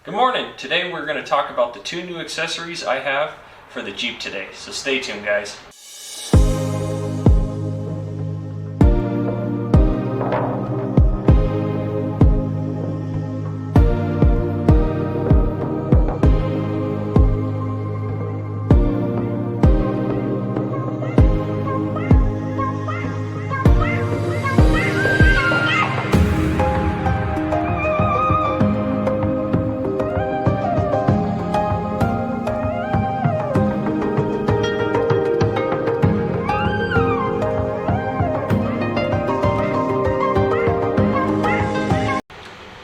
Good morning. Today we're going to talk about the two new accessories I have for the Jeep today. So stay tuned, guys.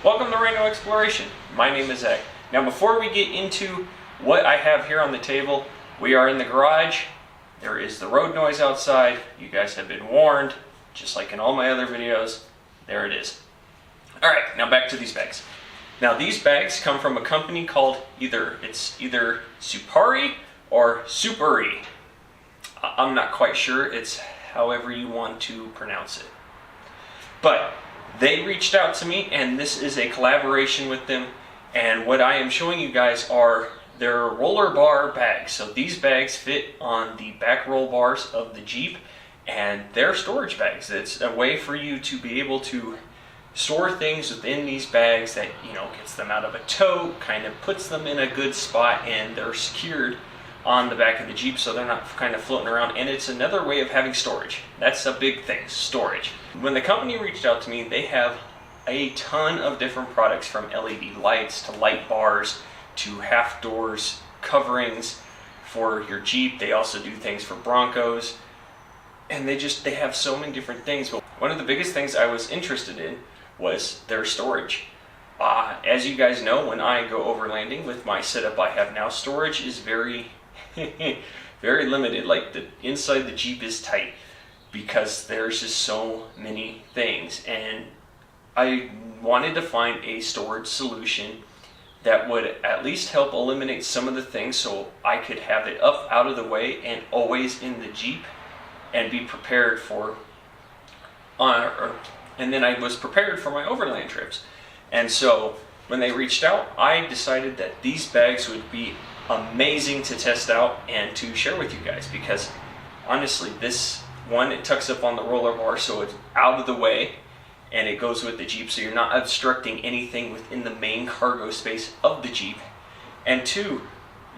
Welcome to Rhino Exploration. My name is Zach. Now before we get into what I have here on the table, we are in the garage. There is the road noise outside. You guys have been warned, just like in all my other videos. There it is. Alright, now back to these bags. Now these bags come from a company called either Suparee or Suparee. I'm not quite sure. It's however you want to pronounce it. But they reached out to me, and this is a collaboration with them, and what I am showing you guys are their roller bar bags. So these bags fit on the back roll bars of the Jeep, and they're storage bags. It's a way for you to be able to store things within these bags that, you know, gets them out of a tote, kind of puts them in a good spot, and they're secured on the back of the Jeep so they're not kind of floating around, and it's another way of having storage. That's a big thing, storage. When the company reached out to me, they have a ton of different products, from LED lights to light bars to half doors, coverings for your Jeep. They also do things for Broncos, and they have so many different things. But one of the biggest things I was interested in was their storage. As you guys know, when I go overlanding with my setup I have now, storage is very very limited. Like, the inside the Jeep is tight because there's just so many things, and I wanted to find a storage solution that would at least help eliminate some of the things so I could have it up out of the way and always in the Jeep and be prepared for and then I was prepared for my overland trips. And so when they reached out, I decided that these bags would be amazing to test out and to share with you guys, because honestly, this one, it tucks up on the roller bar so it's out of the way, and it goes with the Jeep so you're not obstructing anything within the main cargo space of the Jeep. And two,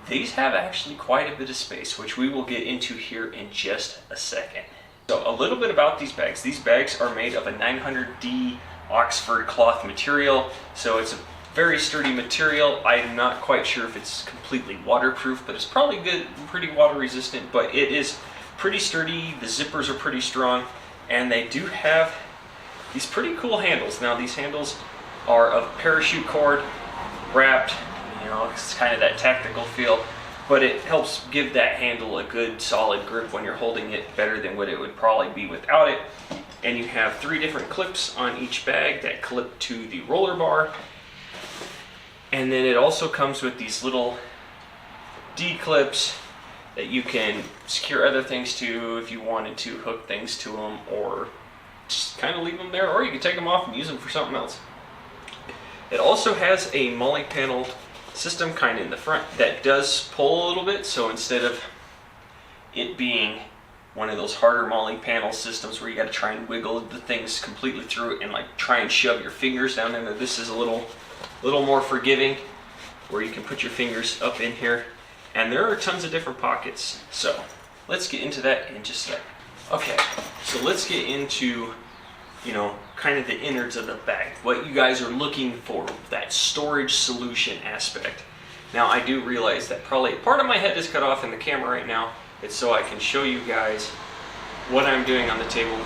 these have actually quite a bit of space, which we will get into here in just a second. So a little bit about these bags. These bags are made of a 900D Oxford cloth material, so it's a very sturdy material. I'm not quite sure if it's completely waterproof, but it's probably good, pretty water resistant, but it is pretty sturdy. The zippers are pretty strong, and they do have these pretty cool handles. Now these handles are of parachute cord wrapped, you know, it's kind of that tactical feel, but it helps give that handle a good solid grip when you're holding it, better than what it would probably be without it. And you have 3 different clips on each bag that clip to the roller bar. And then it also comes with these little D-clips that you can secure other things to if you wanted to hook things to them, or just kind of leave them there, or you can take them off and use them for something else. It also has a multi-panel system kind of in the front that does pull a little bit, so instead of it being one of those harder multi-panel systems where you got to try and wiggle the things completely through it and like try and shove your fingers down in there, this is a little more forgiving, where you can put your fingers up in here, and there are tons of different pockets. So let's get into that in just a second. Okay, so let's get into, you know, kind of the innards of the bag, what you guys are looking for, that storage solution aspect. Now I do realize that probably part of my head is cut off in the camera right now. It's so I can show you guys what I'm doing on the table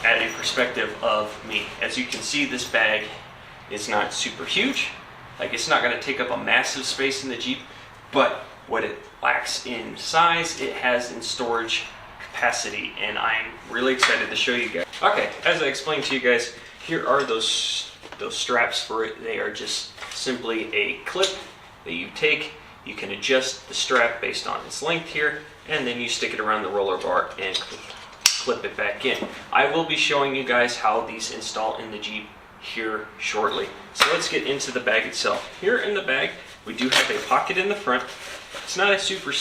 at a perspective of me. As you can see, this bag is not super huge. Like, it's not going to take up a massive space in the Jeep, but what it lacks in size, it has in storage capacity, and I'm really excited to show you guys. Okay, as I explained to you guys, here are those straps for it. They are just simply a clip that you take. You can adjust the strap based on its length here, and then you stick it around the roller bar and clip it back in. I will be showing you guys how these install in the Jeep here shortly. So let's get into the bag itself. Here in the bag, we do have a pocket in the front. It's not a super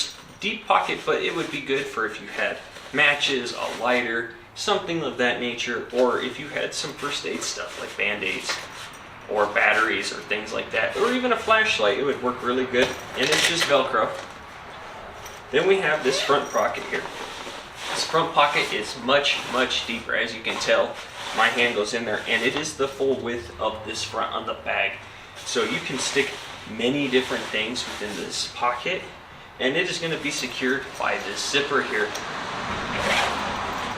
deep pocket, but it would be good for if you had matches, a lighter, something of that nature, or if you had some first aid stuff like band-aids or batteries or things like that, or even a flashlight. It would work really good, and it's just Velcro. Then we have this front pocket here. This front pocket is much deeper. As you can tell, my hand goes in there, and it is the full width of this front on the bag. So you can stick many different things within this pocket, and it is going to be secured by this zipper here.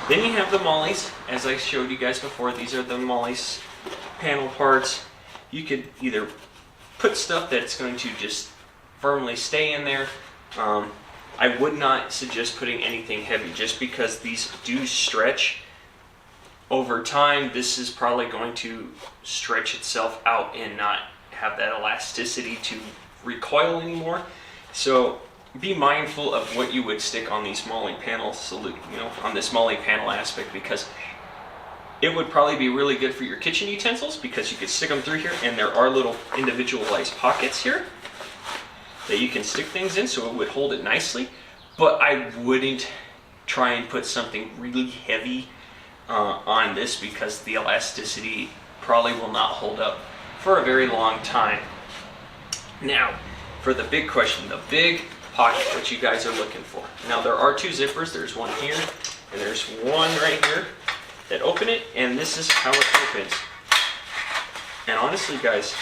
Then you have the mollies. As I showed you guys before, these are the mollies panel parts. You could either put stuff that's going to just firmly stay in there. I would not suggest putting anything heavy just because these do stretch. Over time, this is probably going to stretch itself out and not have that elasticity to recoil anymore. So be mindful of what you would stick on these molly panels, on this molly panel aspect, because it would probably be really good for your kitchen utensils because you could stick them through here, and there are little individualized pockets here that you can stick things in, so it would hold it nicely. But I wouldn't try and put something really heavy on this because the elasticity probably will not hold up for a very long time. Now, for the big question, the big pocket, what you guys are looking for. Now, there are two zippers. There's one here, and there's one right here that open it, and this is how it opens. And honestly, guys,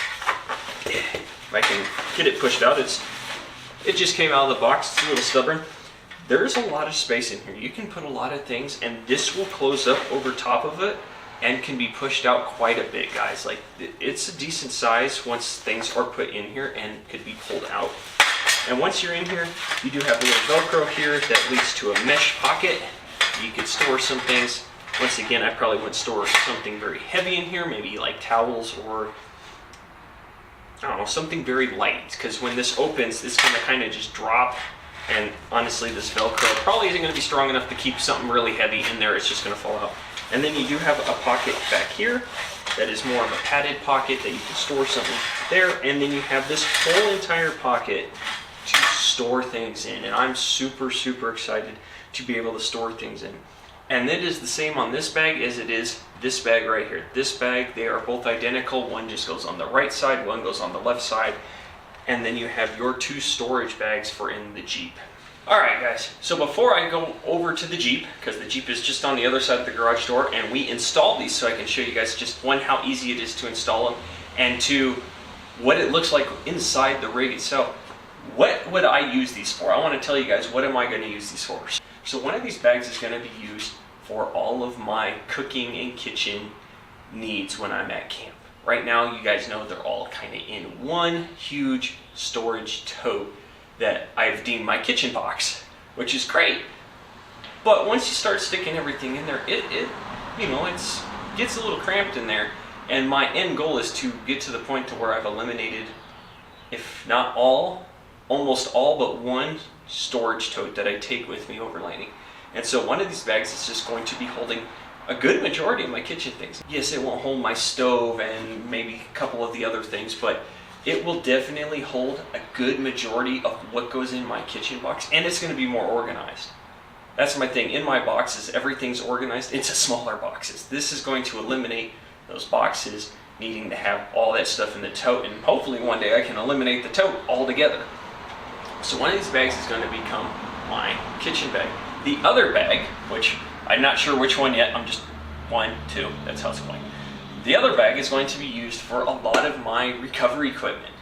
if I can get it pushed out, it just came out of the box. It's a little stubborn. There's a lot of space in here. You can put a lot of things, and this will close up over top of it and can be pushed out quite a bit, guys. Like, it's a decent size once things are put in here and could be pulled out. And once you're in here, you do have a little Velcro here that leads to a mesh pocket. You could store some things. Once again, I probably wouldn't store something very heavy in here, maybe like towels or I don't know, something very light, because when this opens, it's going to kind of just drop. And honestly, this Velcro probably isn't going to be strong enough to keep something really heavy in there. It's just going to fall out. And then you do have a pocket back here that is more of a padded pocket that you can store something there. And then you have this whole entire pocket to store things in. And I'm super excited to be able to store things in. And it is the same on this bag as it is this bag right here. This bag, they are both identical. One just goes on the right side, one goes on the left side. And then you have your two storage bags for in the Jeep. All right, guys, so before I go over to the Jeep, because the Jeep is just on the other side of the garage door, and we installed these so I can show you guys just one, how easy it is to install them, and two, what it looks like inside the rig itself. What would I use these for? I want to tell you guys, what am I going to use these for? So one of these bags is going to be used for all of my cooking and kitchen needs when I'm at camp. Right now, you guys know they're all kind of in one huge storage tote that I've deemed my kitchen box, which is great. But once you start sticking everything in there, it gets a little cramped in there. And my end goal is to get to the point to where I've eliminated, if not all, almost all but one storage tote that I take with me overlanding. And so one of these bags is just going to be holding a good majority of my kitchen things. Yes, it won't hold my stove and maybe a couple of the other things, but it will definitely hold a good majority of what goes in my kitchen box, and it's going to be more organized. That's my thing. In my boxes, everything's organized into smaller boxes. This is going to eliminate those boxes needing to have all that stuff in the tote, and hopefully one day I can eliminate the tote altogether. So one of these bags is going to become my kitchen bag. The other bag, which I'm not sure which one yet, I'm just 1, 2, that's how it's going. The other bag is going to be used for a lot of my recovery equipment.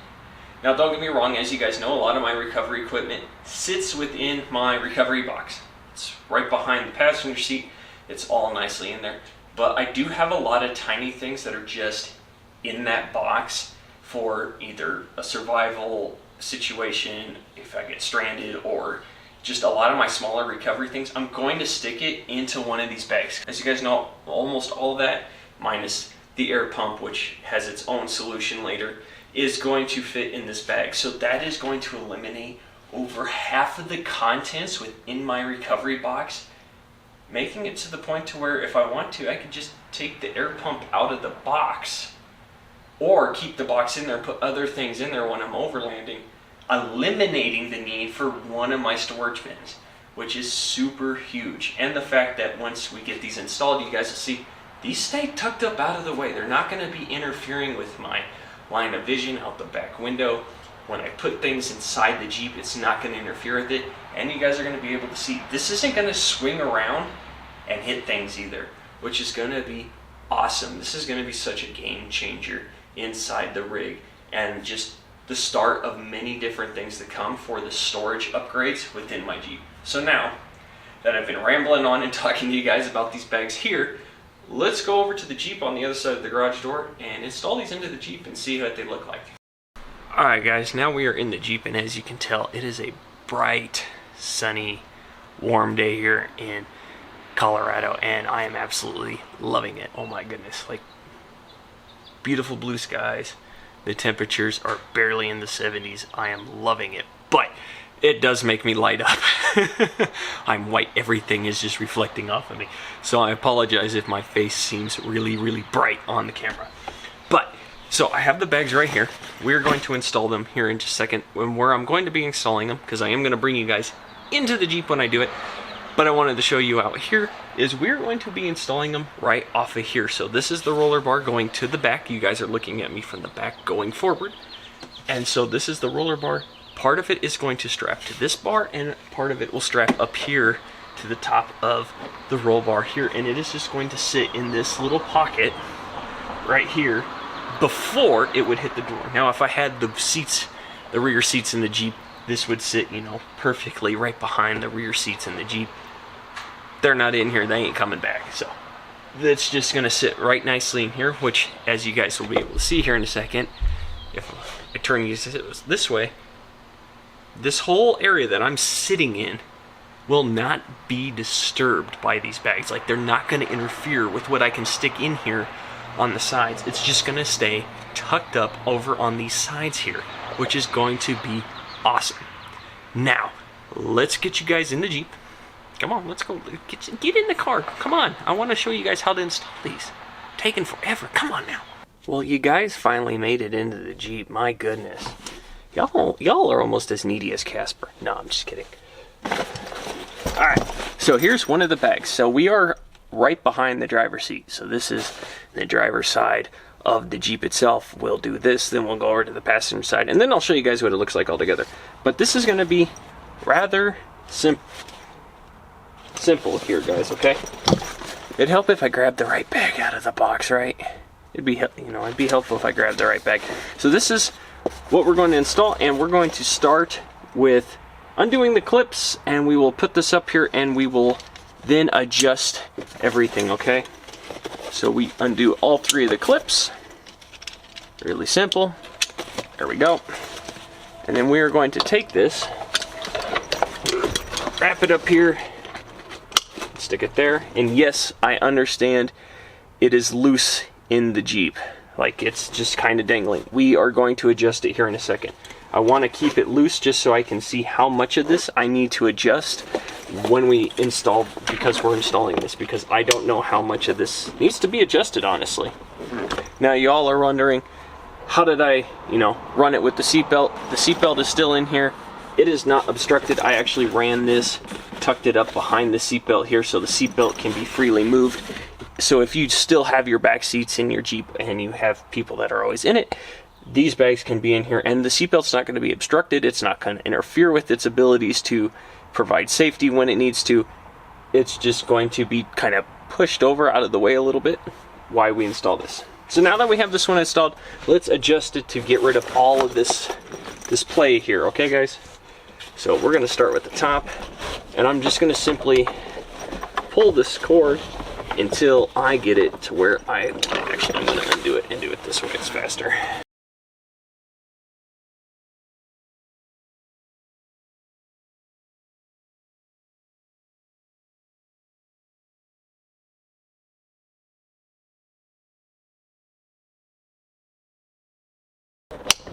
Now don't get me wrong, as you guys know, a lot of my recovery equipment sits within my recovery box. It's right behind the passenger seat, it's all nicely in there. But I do have a lot of tiny things that are just in that box for either a survival situation, if I get stranded, or just a lot of my smaller recovery things. I'm going to stick it into one of these bags. As you guys know, almost all of that, minus the air pump, which has its own solution later, is going to fit in this bag. So that is going to eliminate over half of the contents within my recovery box, making it to the point to where if I want to, I can just take the air pump out of the box or keep the box in there and put other things in there when I'm overlanding, eliminating the need for one of my storage bins, which is super huge. And the fact that once we get these installed, you guys will see these stay tucked up out of the way. They're not going to be interfering with my line of vision out the back window. When I put things inside the Jeep, it's not going to interfere with it. And you guys are going to be able to see this isn't going to swing around and hit things either, which is going to be awesome. This is going to be such a game changer inside the rig, and just the start of many different things to come for the storage upgrades within my Jeep. So now that I've been rambling on and talking to you guys about these bags here, let's go over to the Jeep on the other side of the garage door and install these into the Jeep and see what they look like. Alright guys, now we are in the Jeep, and as you can tell, it is a bright, sunny, warm day here in Colorado, and I am absolutely loving it. Oh my goodness, like beautiful blue skies. The temperatures are barely in the 70s. I am loving it, but it does make me light up. I'm white, everything is just reflecting off of me. So I apologize if my face seems really, really bright on the camera. But, so I have the bags right here. We're going to install them here in just a second. Where I'm going to be installing them, because I am going to bring you guys into the Jeep when I do it, but I wanted to show you out here, is we're going to be installing them right off of here. So this is the roller bar going to the back. You guys are looking at me from the back going forward. And so this is the roller bar. Part of it is going to strap to this bar, and part of it will strap up here to the top of the roll bar here. And it is just going to sit in this little pocket right here before it would hit the door. Now, if I had the seats, the rear seats in the Jeep, this would sit, you know, perfectly right behind the rear seats in the Jeep. They're not in here, they ain't coming back. So that's just gonna sit right nicely in here, which, as you guys will be able to see here in a second, if I turn you this way, this whole area that I'm sitting in will not be disturbed by these bags. Like, they're not gonna interfere with what I can stick in here on the sides. It's just gonna stay tucked up over on these sides here, which is going to be awesome. Now, let's get you guys in the Jeep. Come on, let's go. Get in the car. Come on. I want to show you guys how to install these. Taking forever. Come on now. Well, you guys finally made it into the Jeep. My goodness. Y'all are almost as needy as Casper. No, I'm just kidding. Alright, so here's one of the bags. So we are right behind the driver's seat. So this is the driver's side of the Jeep itself. We'll do this, then we'll go over to the passenger side, and then I'll show you guys what it looks like all together. But this is going to be rather simple here, guys, okay? It'd help if I grabbed the right bag out of the box, right? It'd be, it'd be helpful if I grabbed the right bag. So this is what we're going to install, and we're going to start with undoing the clips, and we will put this up here, and we will then adjust everything, okay? So we undo all three of the clips. Really simple. There we go. And then we are going to take this, wrap it up here, stick it there. And yes, I understand it is loose in the Jeep. Like, it's just kind of dangling. We are going to adjust it here in a second. I want to keep it loose just so I can see how much of this I need to adjust when we install, because we're installing this, because I don't know how much of this needs to be adjusted, honestly. Now, y'all are wondering, how did I, run it with the seatbelt? The seatbelt is still in here. It is not obstructed. I actually ran this, tucked it up behind the seatbelt here so the seatbelt can be freely moved. So if you still have your back seats in your Jeep and you have people that are always in it, these bags can be in here, and the seatbelt's not going to be obstructed. It's not going to interfere with its abilities to provide safety when it needs to. It's just going to be kind of pushed over out of the way a little bit while we install this. So now that we have this one installed, let's adjust it to get rid of all of this play here, okay guys? So we're going to start with the top, and I'm just going to simply pull this cord until I get it to where I'm going to undo it and do it this way. It's faster.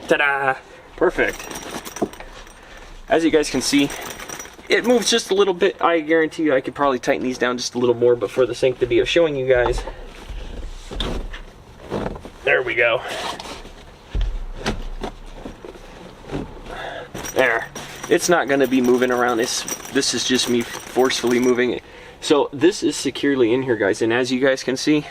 Ta-da! Perfect. As you guys can see, it moves just a little bit. I guarantee you I could probably tighten these down just a little more, but for the sanctity of showing you guys, there we go. There. It's not going to be moving around. This is just me forcefully moving it. So this is securely in here, guys, and as you guys can see,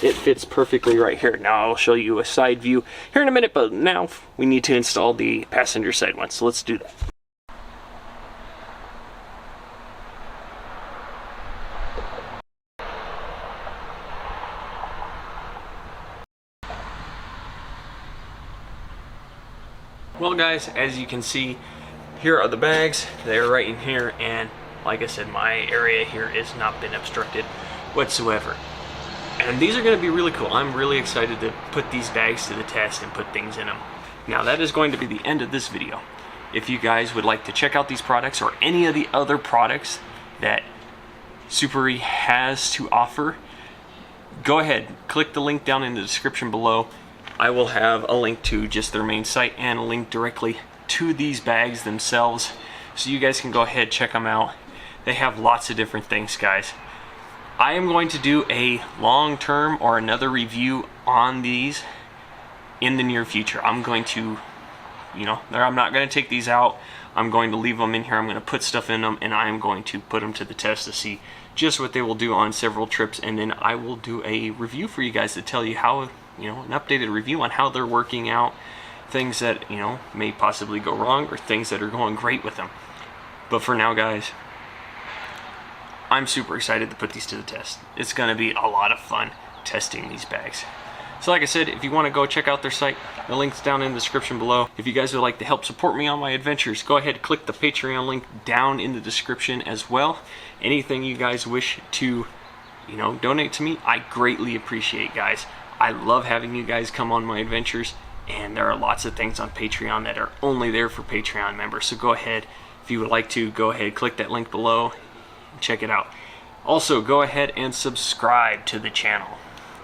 it fits perfectly right here. Now I'll show you a side view here in a minute, but now we need to install the passenger side one, so let's do that. Well guys, as you can see, here are the bags. They're right in here, and like I said, my area here has not been obstructed whatsoever. And these are going to be really cool. I'm really excited to put these bags to the test and put things in them. Now that is going to be the end of this video. If you guys would like to check out these products or any of the other products that Suparee has to offer, go ahead, click the link down in the description below. I will have a link to just their main site and a link directly to these bags themselves, so you guys can go ahead, check them out. They have lots of different things, guys. I am going to do a long-term or another review on these in the near future. I'm going to, I'm not going to take these out. I'm going to leave them in here. I'm going to put stuff in them, and I am going to put them to the test to see just what they will do on several trips, and then I will do a review for you guys to tell you how, an updated review on how they're working out, things that, may possibly go wrong, or things that are going great with them. But for now, guys, I'm super excited to put these to the test. It's going to be a lot of fun testing these bags. So like I said, if you want to go check out their site, the link's down in the description below. If you guys would like to help support me on my adventures, go ahead and click the Patreon link down in the description as well. Anything you guys wish to, donate to me, I greatly appreciate, guys. I love having you guys come on my adventures, and there are lots of things on Patreon that are only there for Patreon members. So go ahead, if you would like to, go ahead, click that link below, and check it out. Also, go ahead and subscribe to the channel.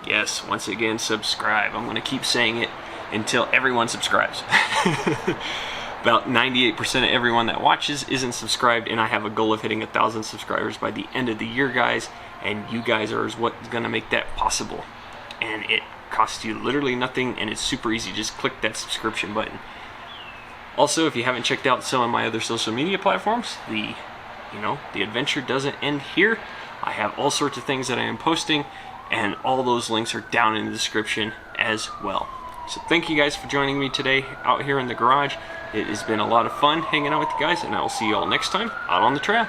Yes, once again, subscribe. I'm going to keep saying it until everyone subscribes. About 98% of everyone that watches isn't subscribed, and I have a goal of hitting 1,000 subscribers by the end of the year, guys, and you guys are what's going to make that possible. And it costs you literally nothing, and it's super easy. Just click that subscription button. Also, if you haven't checked out some of my other social media platforms, the adventure doesn't end here. I have all sorts of things that I am posting, and all those links are down in the description as well. So thank you guys for joining me today out here in the garage. It has been a lot of fun hanging out with you guys, and I will see you all next time out on the trail.